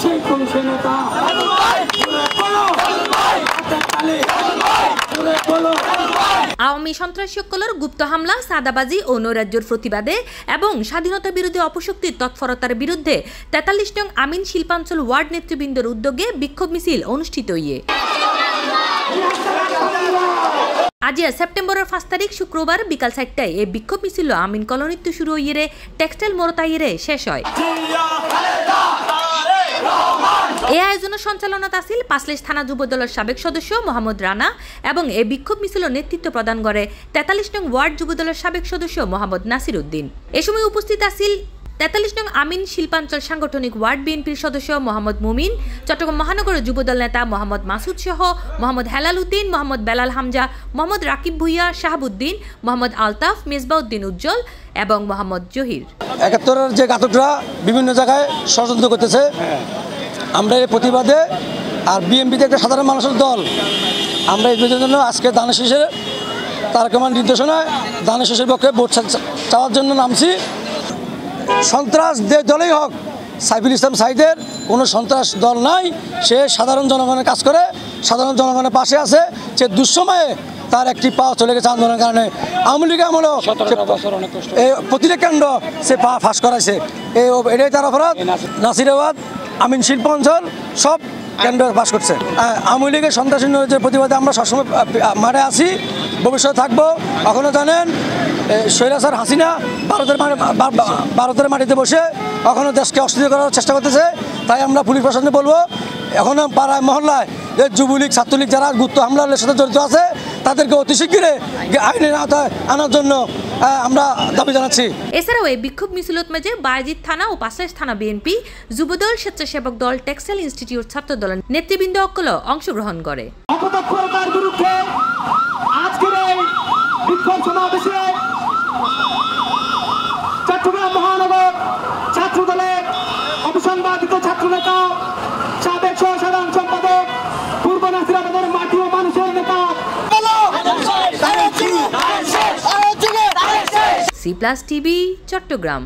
সেই পুলিশ নেতা আওয়ামী সন্ত্রাসীসকলের গুপ্ত হামলা, সাদাবাজি ও নৈরাজ্যের প্রতিবাদে এবং স্বাধীনতা বিরোধী অপশক্তির তৎপরতার বিরুদ্ধে ৪৩ নং আমিন শিল্পাঞ্চল ওয়ার্ড নেতৃবৃন্দের উদ্যোগে বিক্ষোভ মিছিল অনুষ্ঠিত হয়ে আজ সেপ্টেম্বরের ৫ তারিখ শুক্রবার বিকাল ৪টায় এই বিক্ষোভ মিছিল আমিন কলোনিতে শুরু হইয়ে টেক্সটাইল মোড়তাইয়ে শেষ হয়। এই আয়োজনের সঞ্চালনাত আছিল পাঁচলেশ থানা যুবদলের সাবেক সদস্য মোহাম্মদ রানা এবং এই বিক্ষোভ মিছিল নেতৃত্ব প্রদান করে ৪৩ নং ওয়ার্ড যুবদলের সাবেক সদস্য মোহাম্মদ নাসির উদ্দিন। এ সময় উপস্থিত আছিল ৪৩ নং আমিন শিল্পাঞ্চল সাংগঠনিক ওয়ার্ড বিএনপির সদস্য মোহাম্মদ মুমিন, চট্টগ্রাম মহানগরের যুবদল নেতা মোহাম্মদ মাসুদ সহ মোহাম্মদ হেলাল উদ্দিন, মোহাম্মদ বেলাল হামজা, মোহাম্মদ রাকিব ভুইয়া, শাহাবুদ্দিন, মোহাম্মদ আলতাফ, মেজবাউদ্দিন উজ্জ্বল এবং মোহাম্মদ জহির। ৭১-এর যে ঘাতকরা বিভিন্ন জায়গায় ষড়যন্ত্র করতেছে, আমরা এই প্রতিবাদে আর বিএনপিতে একটা সাধারণ মানুষের দল, আমরা এই জন্য আজকে দানের শেষে তারেক রহমান নির্দেশনায় দানের শেষের পক্ষে ভোট চাওয়ার জন্য নামছি। সন্ত্রাস যে দলেই হোক, সাইফুল ইসলাম সাইদের কোনো সন্ত্রাস দল নাই, সে সাধারণ জনগণের কাজ করে, সাধারণ জনগণের পাশে আছে। সে দুঃসময়ে তার একটি পা চলে গেছে আন্দোলনের কারণে। আওয়ামী লীগ আমলেও এই প্রতিটা কেন্দ্র সে পা ফাঁস করাইছে, এটাই তার অপরাধ। নাসিরাবাদ আমিন শিল্পাঞ্চল সব কেন্দ্র পাস করছে। আওয়ামী লীগের সন্ত্রাসী নৈরাজ্যের প্রতিবাদে আমরা সবসময় মাঠে আছি, ভবিষ্যতে থাকবো। এখনও জানেন স্বৈরাচার হাসিনা ভারতের মাটিতে বসে এখনও দেশকে অস্থির করার চেষ্টা করতেছে। তাই আমরা পুলিশ প্রশাসনে বলবো, এখনও পাড়ায় মহল্লায় যে যুবলীগ ছাত্রলীগ যারা গুপ্ত হামলার সাথে জড়িত আছে তাদেরকে অতি শীঘ্রই আইনের আওতায় আনার জন্য আমরা দাবি জানাচ্ছি। এছাড়াও এই বিক্ষোভ মিছিলত মাঝে বায়েজিদ থানা ও পাঁচলেশ থানা বিএনপি, যুবদল, স্বেচ্ছাসেবক দল, টেক্সটাইল ইনস্টিটিউট ছাত্র দলের নেতৃবৃন্দ অংশগ্রহণ করে। অপতৎপরতার বিরুদ্ধে আজকের এই বিক্ষোভ সমাবেশে চট্টগ্রাম মহানগর ছাত্র দলের অবসরবাদিত ছাত্রনেতা, সাবেক সাধারণ সম্পাদক, পূর্ব নাসিরাবাদের মাটি ও মানুষের নেতা C+ TV চট্টগ্রাম।